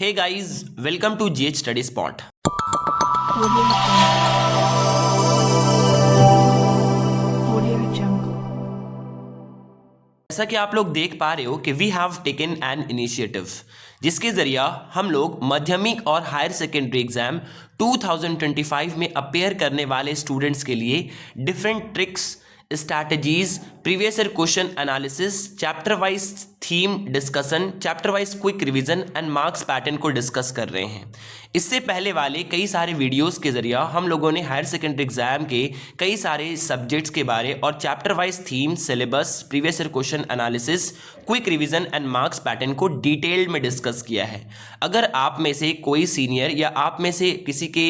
Hey guys, welcome to GH Study Spot. जैसा कि आप लोग देख पा रहे हो कि we have taken an initiative जिसके जरिए हम लोग माध्यमिक और हायर सेकेंडरी एग्जाम 2025 में अपेयर करने वाले स्टूडेंट्स के लिए different tricks, strategies, previous year question analysis, chapter wise theme discussion, chapter wise quick revision and marks pattern को डिस्कस कर रहे हैं। इससे पहले वाले कई सारे वीडियोस के जरिए हम लोगों ने हायर सेकेंडरी एग्जाम के कई सारे सब्जेक्ट्स के बारे और chapter wise theme, syllabus, previous year question analysis, quick revision and marks pattern को डिटेल्ड में डिस्कस किया है। अगर आप में से कोई सीनियर या आप में से किसी के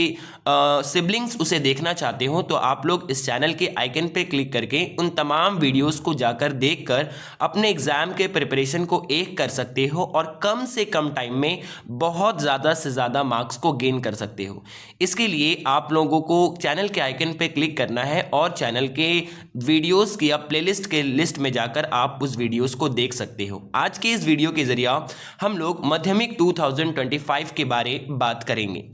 सिबलिंग्स उसे देखना चाहते हो तो आप लोग इस चैनल के आइकन पे क्लिक करके उन तमाम वीडियोस को जाकर देखकर अपने एग्जाम के प्रिपरेशन को एक कर सकते हो और कम से कम टाइम में बहुत ज़्यादा से ज़्यादा मार्क्स को गेन कर सकते हो। इसके लिए आप लोगों को चैनल के आइकन पे क्लिक करना है और चैनल के वीडियोस की या प्लेलिस्ट के लिस्ट में जाकर आप उस वीडियोस को देख सकते हो। आज के इस वीडियो के जरिए हम लोग माध्यमिक 2025 के बारे बात करेंगे।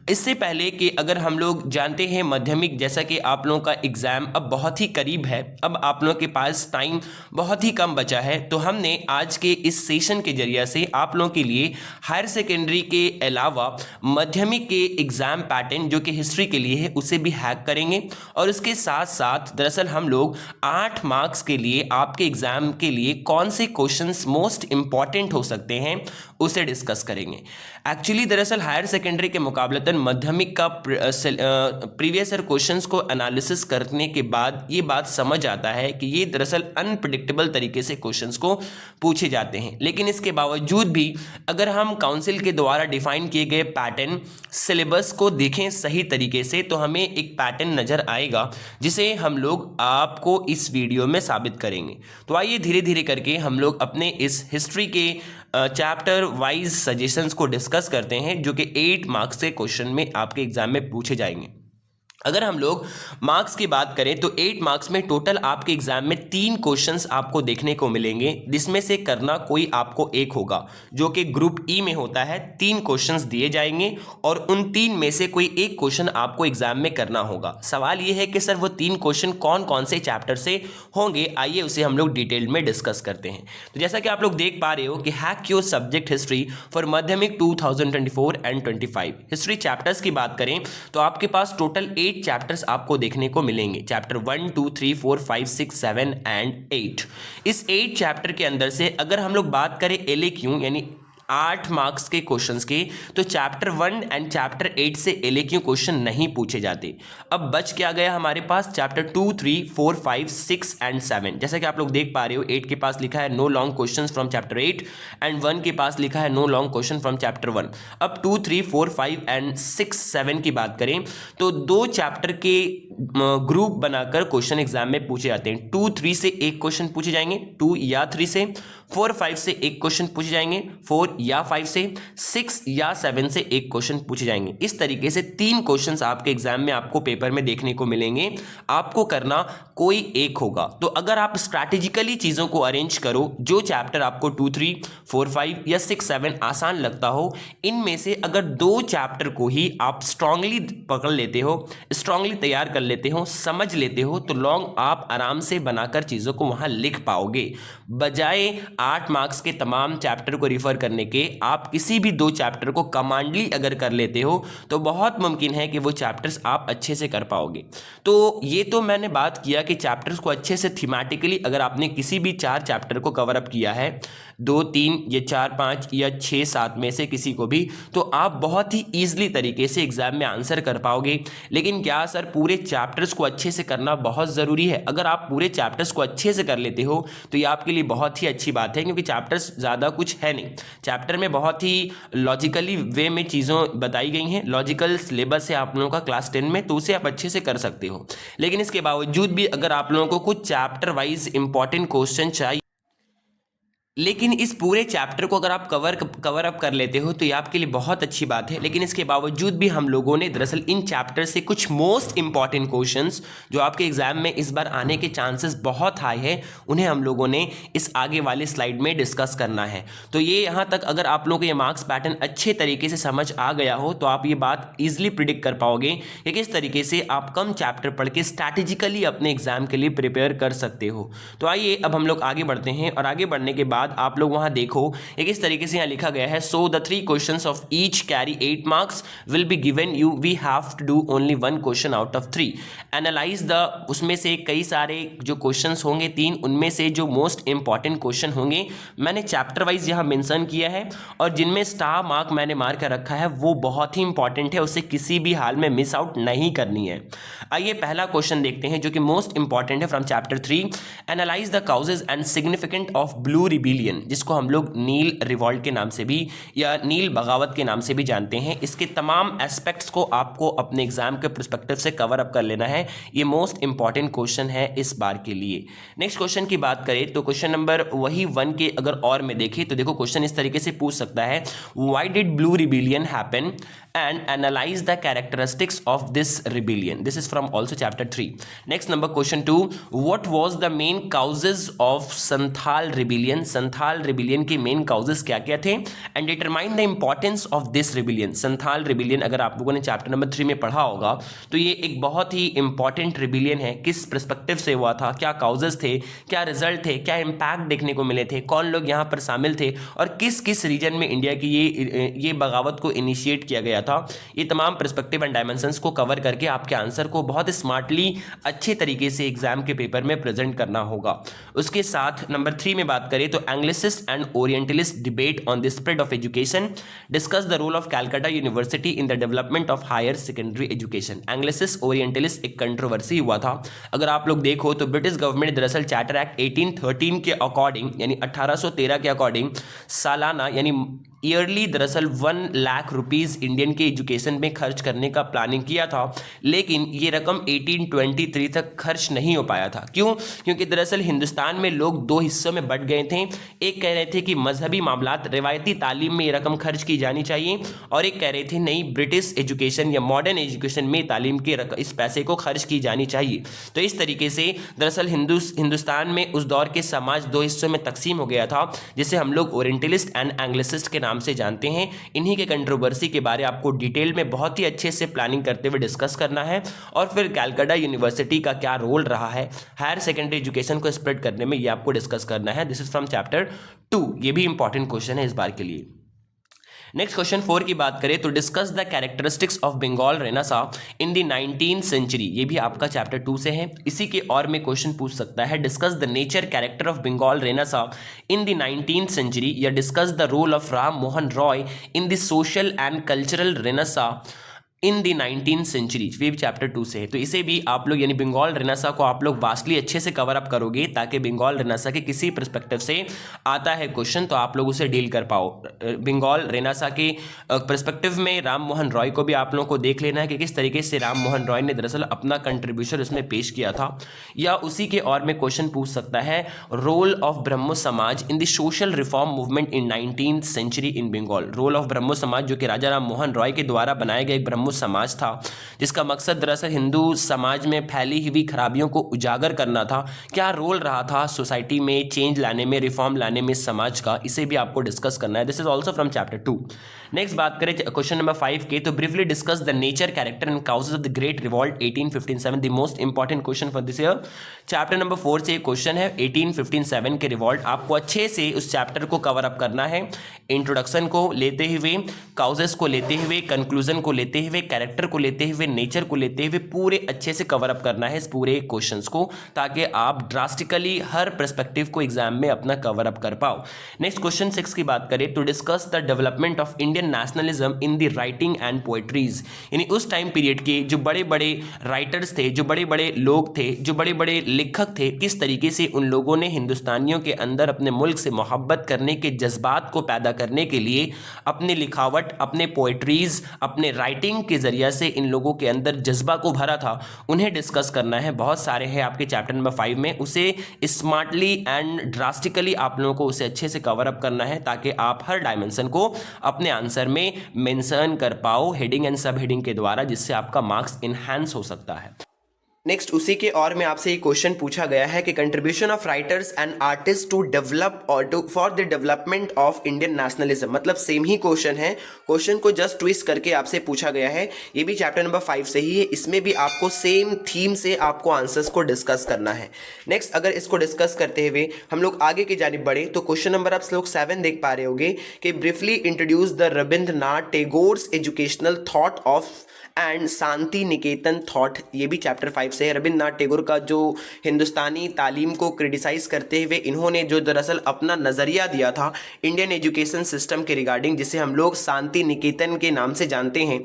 इससे पहले कि अगर हम लोग जानते हैं माध्यमिक, जैसा कि आप लोगों का एग्ज़ाम अब बहुत ही करीब है, अब आप लोगों के पास टाइम बहुत ही कम बचा है, तो हमने आज के इस सेशन के जरिए से आप लोगों के लिए हायर सेकेंडरी के अलावा माध्यमिक के एग्ज़ाम पैटर्न जो कि हिस्ट्री के लिए है उसे भी हैक करेंगे और इसके साथ साथ दरअसल हम लोग 8 मार्क्स के लिए आपके एग्ज़ाम के लिए कौन से क्वेश्चंस मोस्ट इंपॉर्टेंट हो सकते हैं उसे डिस्कस करेंगे। एक्चुअली दरअसल हायर सेकेंडरी के मुकाबलतन माध्यमिक का प्रीवियस ईयर क्वेश्चंस को एनालिसिस करने के बाद ये बात समझ आता है कि ये दरअसल अनप्रिडिक्टेबल तरीके से क्वेश्चंस को पूछे जाते हैं। लेकिन इसके बावजूद भी अगर हम काउंसिल के द्वारा डिफाइन किए गए पैटर्न सिलेबस को देखें सही तरीके से तो हमें एक पैटर्न नज़र आएगा जिसे हम लोग आपको इस वीडियो में साबित करेंगे। तो आइए धीरे धीरे करके हम लोग अपने इस हिस्ट्री के चैप्टर वाइज सजेशंस को डिस्कस करते हैं जो कि 8 मार्क्स के क्वेश्चन में आपके एग्जाम में पूछे जाएंगे। अगर हम लोग मार्क्स की बात करें तो 8 मार्क्स में टोटल आपके एग्जाम में 3 क्वेश्चंस आपको देखने को मिलेंगे, जिसमें से करना कोई आपको एक होगा जो कि ग्रुप ई में होता है। 3 क्वेश्चंस दिए जाएंगे और उन 3 में से कोई एक क्वेश्चन आपको एग्जाम में करना होगा। सवाल यह है कि सर वो 3 क्वेश्चन कौन कौन से चैप्टर से होंगे, आइए उसे हम लोग डिटेल में डिस्कस करते हैं। तो जैसा कि आप लोग देख पा रहे हो कि hack your subject history for माध्यमिक 2024 एंड 25। हिस्ट्री चैप्टर्स की बात करें तो आपके पास टोटल 8 चैप्टर्स आपको देखने को मिलेंगे, चैप्टर 1, 2, 3, 4, 5, 6, 7 एंड 8। इस 8 चैप्टर के अंदर से अगर हम लोग बात करें LAQ यानी 8 मार्क्स के क्वेश्चंस के, तो चैप्टर 1 एंड चैप्टर 8 से LAQ क्वेश्चन नहीं पूछे जाते। अब बच क्या गया हमारे पास चैप्टर 2, 3, 4, 5, 6 एंड 7। जैसा कि आप लोग देख पा रहे हो 8 के पास लिखा है no long questions from chapter 8 and 1 के पास लिखा है no long question from chapter 1। अब 2, 3, 4, 5 एंड 6, 7 की बात करें तो 2 चैप्टर के ग्रुप बनाकर क्वेश्चन एग्जाम में पूछे जाते हैं। 2, 3 से एक क्वेश्चन पूछे जाएंगे, 2 या 3 से, 4, 5 से एक क्वेश्चन पूछे जाएंगे, 4 या 5 से, 6 या 7 से एक क्वेश्चन पूछे जाएंगे। इस तरीके से 3 क्वेश्चंस आपके एग्जाम में आपको पेपर में देखने को मिलेंगे, आपको करना कोई एक होगा। तो अगर आप स्ट्रैटेजिकली चीज़ों को अरेंज करो, जो चैप्टर आपको 2, 3, 4, 5 या 6, 7 आसान लगता हो, इनमें से अगर 2 चैप्टर को ही आप स्ट्रांगली पकड़ लेते हो, स्ट्रांगली तैयार कर लेते हो, समझ लेते हो, तो लॉन्ग आप आराम से बनाकर चीज़ों को वहाँ लिख पाओगे। बजाय 8 मार्क्स के तमाम चैप्टर को रिफर करने के आप किसी भी 2 चैप्टर को कमांडली अगर कर लेते हो तो बहुत मुमकिन है कि वो चैप्टर्स आप अच्छे से कर पाओगे। तो ये तो मैंने बात किया कि चैप्टर्स को अच्छे से थीमेटिकली अगर आपने किसी भी 4 चैप्टर को कवर अप किया है, 2, 3 या 4, 5 या 6, 7 में से किसी को भी, तो आप बहुत ही ईजिली तरीके से एग्जाम में आंसर कर पाओगे। लेकिन क्या सर पूरे चैप्टर्स को अच्छे से करना बहुत ज़रूरी है? अगर आप पूरे चैप्टर्स को अच्छे से कर लेते हो तो ये आपके लिए बहुत ही अच्छी बात है, क्योंकि चैप्टर्स ज़्यादा कुछ है नहीं। चैप्टर में बहुत ही लॉजिकली वे में चीज़ों बताई गई हैं, लॉजिकल सिलेबस है आप लोगों का क्लास 10 में, तो उसे आप अच्छे से कर सकते हो। लेकिन इसके बावजूद भी अगर आप लोगों को कुछ चैप्टर वाइज इंपॉर्टेंट क्वेश्चन चाहिए लेकिन इस पूरे चैप्टर को अगर आप कवर अप कर लेते हो तो ये आपके लिए बहुत अच्छी बात है। लेकिन इसके बावजूद भी हम लोगों ने दरअसल इन चैप्टर से कुछ मोस्ट इंपॉर्टेंट क्वेश्चंस जो आपके एग्जाम में इस बार आने के चांसेस बहुत हाई है, उन्हें हम लोगों ने इस आगे वाले स्लाइड में डिस्कस करना है। तो ये यहाँ तक अगर आप लोगों को ये मार्क्स पैटर्न अच्छे तरीके से समझ आ गया हो तो आप ये बात ईजिली प्रिडिक्ट कर पाओगे कि किस तरीके से आप कम चैप्टर पढ़ के स्ट्रैटेजिकली अपने एग्जाम के लिए प्रिपेयर कर सकते हो। तो आइए अब हम लोग आगे बढ़ते हैं, और आगे बढ़ने के बाद आप लोग वहां देखो एक इस तरीके से यहां लिखा गया है, so the 3 questions of each carry 8 marks will be given you, we have to do only 1 question out of 3, analyse the, उसमें से कई सारे जो क्वेश्चंस होंगे 3, उनमें से जो मोस्ट इंपॉर्टेंट क्वेश्चन होंगे मैंने चैप्टर वाइज यहां मेंशन किया है, और जिनमें स्टार मार्क मैंने मार कर रखा है वो बहुत ही इंपॉर्टेंट है, उसे किसी भी हाल में मिस आउट नहीं करनी है। आइए पहला क्वेश्चन देखते हैं जो कि मोस्ट इंपॉर्टेंट है from chapter 3, analyse the causes and significant of blue rebellion, जिसको हम लोग नील रिवॉल्ट के नाम से भी या नील बगावत के नाम से भी जानते हैं। इसके तमाम एस्पेक्ट्स को आपको अपने एग्जाम के पर्सपेक्टिव से कवर अप कर लेना है। ये मोस्ट इंपॉर्टेंट क्वेश्चन है इस बार के लिए। नेक्स्ट क्वेश्चन की बात करें तो क्वेश्चन नंबर वही 1 के अगर और में देखें तो देखो क्वेश्चन इस तरीके से पूछ सकता है, why did blue rebellion happen and analyze the characteristics of this rebellion. This is from also chapter 3. Next number question 2, what was the main causes of Santhal rebellion? Santhal rebellion के main causes क्या क्या थे? And determine the importance of this rebellion. Santhal rebellion अगर आप लोगों ने chapter number 3 में पढ़ा होगा तो ये एक बहुत ही important rebellion है। किस perspective से हुआ था, क्या causes थे, क्या result थे, क्या impact देखने को मिले थे, कौन लोग यहाँ पर शामिल थे, और किस किस रीजन में इंडिया की ये बगावत को इनिशिएट किया गया था। ये तमाम पर्सपेक्टिव एंड डायमेंशंस को कवर करके आपके आंसर को बहुत स्मार्टली अच्छे तरीके से एग्जाम के पेपर में प्रेजेंट करना होगा। उसके साथ नंबर 3 में बात करें तो Anglicist and Orientalist debate on the spread of education, discuss the role of Calcutta university in the development of higher secondary education. Anglicist Orientalist एक कंट्रोवर्सी हुआ था। अगर आप लोग देखो तो ब्रिटिश गवर्नमेंट दरअसल चार्टर एक्ट 1813 के अकॉर्डिंग यानी 1813 के अकॉर्डिंग सालाना यानी ईयरली दरअसल 1 लाख रुपीस इंडियन के एजुकेशन में खर्च करने का प्लानिंग किया था, लेकिन ये रकम 1823 तक खर्च नहीं हो पाया था। क्यों? क्योंकि दरअसल हिंदुस्तान में लोग 2 हिस्सों में बंट गए थे। एक कह रहे थे कि मजहबी मामलात रिवायती तालीम में ये रकम खर्च की जानी चाहिए, और एक कह रहे थे नहीं, ब्रिटिश एजुकेशन या मॉडर्न एजुकेशन में तालीम के इस पैसे को खर्च की जानी चाहिए। तो इस तरीके से दरअसल हिंदुस्तान में उस दौर के समाज 2 हिस्सों में तकसीम हो गया था, जिसे हम लोग ओरिएंटलिस्ट एंड एंग्लिसिस्ट के नाम से जानते हैं। इन्हीं के कंट्रोवर्सी के बारे आपको डिटेल में बहुत ही अच्छे से प्लानिंग करते हुए डिस्कस करना है, और फिर कैलकाटा यूनिवर्सिटी का क्या रोल रहा है हायर सेकेंडरी एजुकेशन को स्प्रेड करने में, ये आपको डिस्कस करना है। This is from chapter 2। ये भी इंपॉर्टेंट क्वेश्चन है इस बार के लिए। नेक्स्ट क्वेश्चन 4 की बात करें तो discuss the characteristics of Bengal renaissance in the 19th century. ये भी आपका चैप्टर 2 से है। इसी के और में क्वेश्चन पूछ सकता है, discuss the nature character of Bengal renaissance in the 19th century, या discuss the role of Ram Mohan Roy in the social and cultural renaissance in the 19th century. ये भी चैप्टर 2 से है। तो इसे भी आप लोग यानी बंगाल रेनेसां को आप लोग वास्टली अच्छे से कवर अप करोगे, ताकि बंगाल रेनेसां के किसी पर्सपेक्टिव से आता है क्वेश्चन तो आप लोग उसे डील कर पाओ। बंगाल रेनेसां के पर्सपेक्टिव में राम मोहन रॉय को भी आप लोगों को देख लेना है कि किस तरीके से राम मोहन रॉय ने दरअसल अपना कंट्रीब्यूशन उसमें पेश किया था। या उसी के और में क्वेश्चन पूछ सकता है, role of Brahmo Samaj in the social reform movement in 19th century in Bengal. Role of Brahmo Samaj जो कि राजा राम मोहन रॉय के द्वारा बनाया गया एक ब्रह्मो समाज था, जिसका मकसद दरअसल हिंदू समाज में फैली हुई खराबियों को उजागर करना था। क्या रोल रहा था सोसाइटी में चेंज लाने में, रिफॉर्म लाने में समाज का, इसे भी आपको डिस्कस करना है। This is also from chapter 2। Next बात करें क्वेश्चन नंबर 5 के तो briefly discuss the nature character and causes of the great revolt 1857। The most important question for this year. Chapter number 4 से क्वेश्चन है 1857 के रिवॉल्ट। आपको अच्छे से उस चैप्टर को कवर अप करना है, इंट्रोडक्शन को लेते हुए, काउजेस को लेते हुए, कंक्लूजन को लेते हुए, कैरेक्टर को लेते हुए, नेचर को लेते हुए पूरे अच्छे से कवर अप करना है इस पूरे क्वेश्चंस को, ताकि आप ड्रास्टिकली हर पर्सपेक्टिव को एग्जाम में अपना कवर अप कर पाओ। नेक्स्ट क्वेश्चन 6 की बात करें तो discuss the development of Indian nationalism in the writing and poetries. यानी उस टाइम पीरियड के जो बड़े बड़े राइटर्स थे, जो बड़े बड़े लोग थे, जो बड़े बड़े लेखक थे, किस तरीके से उन लोगों ने हिंदुस्तानियों के अंदर अपने मुल्क से मोहब्बत करने के जज्बात को पैदा करने के लिए अपनी लिखावट बट अपने पोएट्रीज, अपने राइटिंग के जरिए से इन लोगों के अंदर जज्बा को भरा था, उन्हें डिस्कस करना है। बहुत सारे हैं आपके चैप्टर नंबर 5 में, उसे स्मार्टली एंड ड्रास्टिकली आप लोगों को उसे अच्छे से कवर अप करना है ताकि आप हर डायमेंशन को अपने आंसर में मेंशन कर पाओ हेडिंग एंड सब हेडिंग के द्वारा, जिससे आपका मार्क्स इनहैंस हो सकता है। नेक्स्ट उसी के और में आपसे एक क्वेश्चन पूछा गया है कि contribution of writers and artist to develop और to for the development of Indian nationalism. मतलब सेम ही क्वेश्चन है, क्वेश्चन को जस्ट ट्विस्ट करके आपसे पूछा गया है। ये भी चैप्टर नंबर 5 से ही है, इसमें भी आपको सेम थीम से आपको आंसर्स को डिस्कस करना है। नेक्स्ट अगर इसको डिस्कस करते हुए हम लोग आगे की जानिब बढ़े तो क्वेश्चन नंबर आप लोग 7 देख पा रहे होंगे कि briefly introduce the Rabindranath Tagore's educational thought of and Shanti Niketan thought. ये भी चैप्टर 5 से है। रविंद्रनाथ टैगोर का जो हिंदुस्तानी तालीम को क्रिटिसाइज करते हुए इन्होंने जो दरअसल अपना नज़रिया दिया था इंडियन एजुकेशन सिस्टम के रिगार्डिंग, जिसे हम लोग शांति निकेतन के नाम से जानते हैं,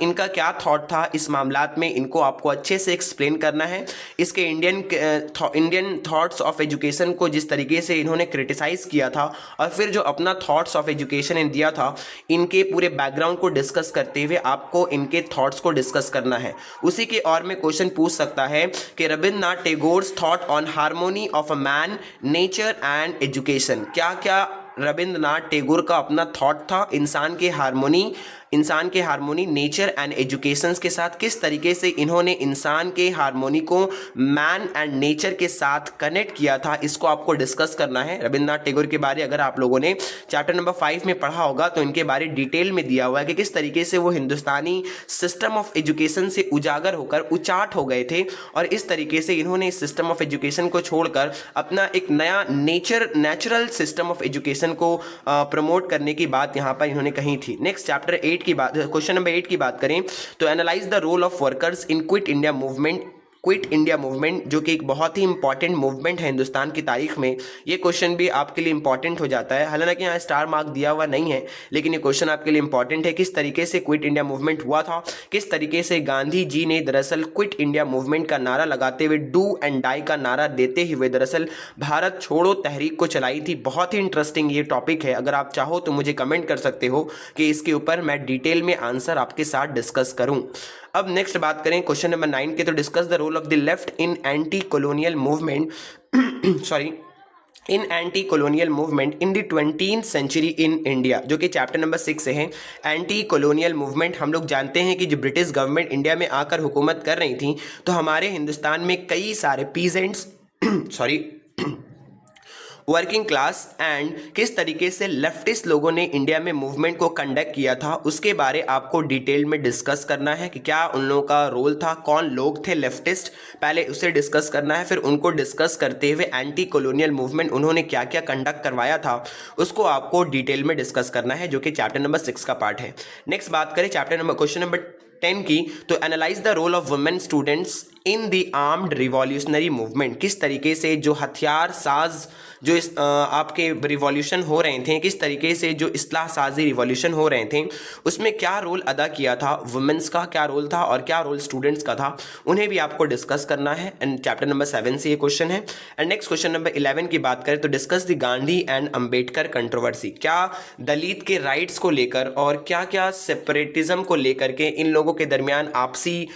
इनका क्या थॉट था इस मामलात में, इनको आपको अच्छे से एक्सप्लेन करना है। इसके इंडियन थॉट्स ऑफ एजुकेशन को जिस तरीके से इन्होंने क्रिटिसाइज किया था और फिर जो अपना थॉट्स ऑफ एजुकेशन दिया था, इनके पूरे बैकग्राउंड को डिस्कस करते हुए आपको इनके थॉट्स को डिस्कस करना है। उसी के और में क्वेश्चन पूछ सकता है कि Rabindranath Tagore's thought on harmony of a man, nature and education. क्या क्या रविंद्रनाथ टैगोर का अपना थॉट था इंसान के हार्मोनी, नेचर एंड एजुकेशन के साथ, किस तरीके से इन्होंने इंसान के हार्मोनी को मैन एंड नेचर के साथ कनेक्ट किया था, इसको आपको डिस्कस करना है। रविंद्रनाथ टैगोर के बारे अगर आप लोगों ने चैप्टर नंबर 5 में पढ़ा होगा तो इनके बारे डिटेल में दिया हुआ है कि किस तरीके से वो हिंदुस्तानी सिस्टम ऑफ एजुकेशन से उजागर होकर उचाट हो गए थे और इस तरीके से इन्होंने इस सिस्टम ऑफ एजुकेशन को छोड़कर अपना एक नया नेचुरल सिस्टम ऑफ एजुकेशन को प्रमोट करने की बात यहाँ पर इन्होंने कही थी। नेक्स्ट चैप्टर 8 की बात, क्वेश्चन नंबर 8 की बात करें तो analyse the role of workers in Quit India movement, जो कि एक बहुत ही इंपॉर्टेंट मूवमेंट है हिंदुस्तान की तारीख में। ये क्वेश्चन भी आपके लिए इंपॉर्टेंट हो जाता है, हालांकि यहाँ स्टार मार्क दिया हुआ नहीं है, लेकिन ये क्वेश्चन आपके लिए इंपॉर्टेंट है। किस तरीके से क्विट इंडिया मूवमेंट हुआ था, किस तरीके से गांधी जी ने दरअसल क्विट इंडिया मूवमेंट का नारा लगाते हुए डू एंड डाई का नारा देते हुए दरअसल भारत छोड़ो तहरीक को चलाई थी। बहुत ही इंटरेस्टिंग ये टॉपिक है, अगर आप चाहो तो मुझे कमेंट कर सकते हो कि इसके ऊपर मैं डिटेल में आंसर आपके साथ डिस्कस करूँ। अब नेक्स्ट बात करें क्वेश्चन नंबर 9 के, तो discuss the role of the left in anti colonial movement in the 20th century in India, जो कि चैप्टर नंबर 6 से है। एंटी कॉलोनियल मूवमेंट, हम लोग जानते हैं कि जो ब्रिटिश गवर्नमेंट इंडिया में आकर हुकूमत कर रही थी तो हमारे हिंदुस्तान में कई सारे पीजेंट्स वर्किंग क्लास एंड किस तरीके से लेफ्टिस्ट लोगों ने इंडिया में मूवमेंट को कंडक्ट किया था, उसके बारे आपको डिटेल में डिस्कस करना है कि क्या उन लोगों का रोल था, कौन लोग थे लेफ्टिस्ट, पहले उसे डिस्कस करना है। फिर उनको डिस्कस करते हुए एंटी कॉलोनियल मूवमेंट उन्होंने क्या क्या कंडक्ट करवाया था उसको आपको डिटेल में डिस्कस करना है, जो कि चैप्टर नंबर 6 का पार्ट है। नेक्स्ट बात करें क्वेश्चन नंबर 10 की, तो analyse the role of women students in the armed revolutionary movement. किस तरीके से जो हथियार साज जो आपके रिवॉल्यूशन हो रहे थे, किस तरीके से जो इस्लाह साजी रिवॉल्यूशन हो रहे थे उसमें क्या रोल अदा किया था, वुमेन्स का क्या रोल था और क्या रोल स्टूडेंट्स का था, उन्हें भी आपको डिस्कस करना है। एंड चैप्टर नंबर 7 से ये क्वेश्चन है। एंड नेक्स्ट क्वेश्चन नंबर 11 की बात करें तो discuss the Gandhi and Ambedkar controversy. क्या दलित के राइट्स को लेकर और क्या क्या सेपरेटिज्म को लेकर के इन लोगों के दरमियान आपसी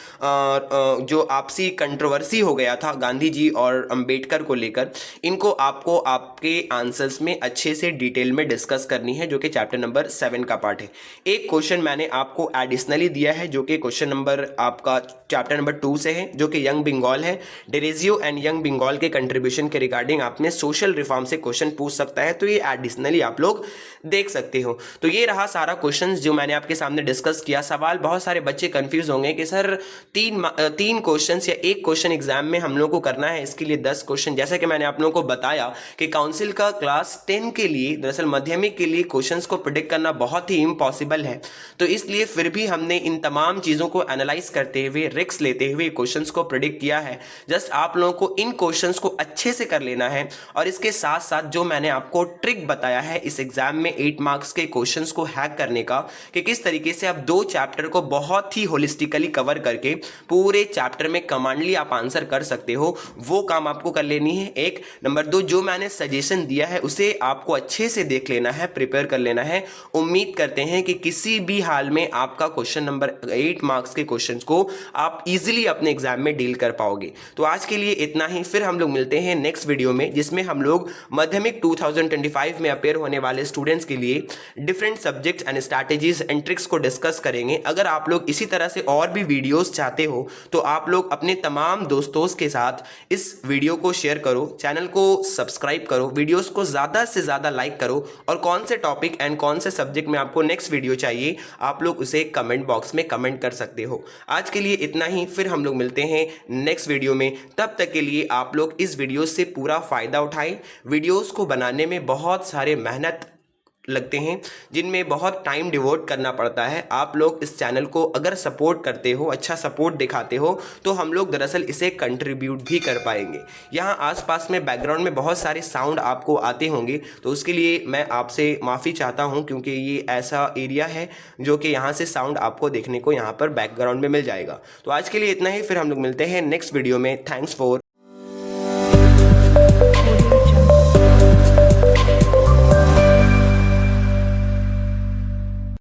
कंट्रोवर्सी हो गया था गांधी जी और अंबेडकर को लेकर, इनको आपको आपके आंसर्स में अच्छे से डिटेल में डिस्कस करनी है, जो कि चैप्टर नंबर 7 का पार्ट है। एक क्वेश्चन मैंने आपको एडिशनली दिया है जो कि क्वेश्चन नंबर आपका चैप्टर नंबर 2 से है, जो कि यंग बंगाल है। डेरेजियो एंड यंग बंगाल के कंट्रीब्यूशन के रिगार्डिंग आपने सोशल रिफॉर्म से क्वेश्चन पूछ सकता है, तो ये एडिशनली आप लोग देख सकते हो। तो ये रहा सारा क्वेश्चन जो मैंने आपके सामने डिस्कस किया। सवाल बहुत सारे बच्चे कंफ्यूज होंगे कि सर तीन क्वेश्चन या एक क्वेश्चन एग्जाम में हम लोग को करना है, इसके लिए 10 क्वेश्चन। जैसा कि मैंने आप लोगों को बताया कि काउंसिल का क्लास 10 के लिए दरअसल माध्यमिक के लिए क्वेश्चंस को प्रेडिक्ट करना बहुत ही इम्पॉसिबल है, तो इसलिए फिर भी हमने इन तमाम चीज़ों को एनालाइज करते हुए रिस्क लेते हुए क्वेश्चंस को प्रेडिक्ट किया है। जस्ट आप लोगों को इन क्वेश्चंस को अच्छे से कर लेना है और इसके साथ साथ जो मैंने आपको ट्रिक बताया है इस एग्जाम में 8 मार्क्स के क्वेश्चंस को हैक करने का, कि किस तरीके से आप 2 चैप्टर को बहुत ही होलिस्टिकली कवर करके पूरे चैप्टर में कमांडली आप आंसर कर सकते हो, वो काम आपको कर लेनी है। एक नंबर 2, जो मैंने सजेशन दिया है उसे आपको अच्छे से देख लेना है, प्रिपेयर कर लेना है। उम्मीद करते हैं कि किसी भी हाल में आपका क्वेश्चन नंबर 8 मार्क्स के क्वेश्चन को आप इजीली अपने एग्जाम में डील कर पाओगे। तो आज के लिए इतना ही, फिर हम लोग मिलते हैं नेक्स्ट वीडियो में, जिसमें हम लोग माध्यमिक 2025 में अपेयर होने वाले स्टूडेंट्स के लिए different subjects and strategies and tricks को डिस्कस करेंगे। अगर आप लोग इसी तरह से और भी वीडियोस चाहते हो तो आप लोग अपने तमाम दोस्तों के साथ इस वीडियो को शेयर करो, चैनल को सब्सक्राइब करो, वीडियोस को ज़्यादा से ज़्यादा लाइक करो, और कौन से टॉपिक एंड कौन से सब्जेक्ट में आपको नेक्स्ट वीडियो चाहिए आप लोग उसे कमेंट बॉक्स में कमेंट कर सकते हो। आज के लिए इतना ही, फिर हम लोग मिलते हैं नेक्स्ट वीडियो में। तब तक के लिए आप लोग इस वीडियो से पूरा फ़ायदा उठाएं। वीडियोस को बनाने में बहुत सारे मेहनत लगते हैं, जिनमें बहुत टाइम डिवोट करना पड़ता है। आप लोग इस चैनल को अगर सपोर्ट करते हो, अच्छा सपोर्ट दिखाते हो, तो हम लोग दरअसल इसे कंट्रीब्यूट भी कर पाएंगे। यहाँ आसपास में बैकग्राउंड में बहुत सारे साउंड आपको आते होंगे, तो उसके लिए मैं आपसे माफ़ी चाहता हूँ, क्योंकि ये ऐसा एरिया है जो कि यहाँ से साउंड आपको देखने को यहाँ पर बैकग्राउंड में मिल जाएगा। तो आज के लिए इतना ही, फिर हम लोग मिलते हैं नेक्स्ट वीडियो में। Thanks for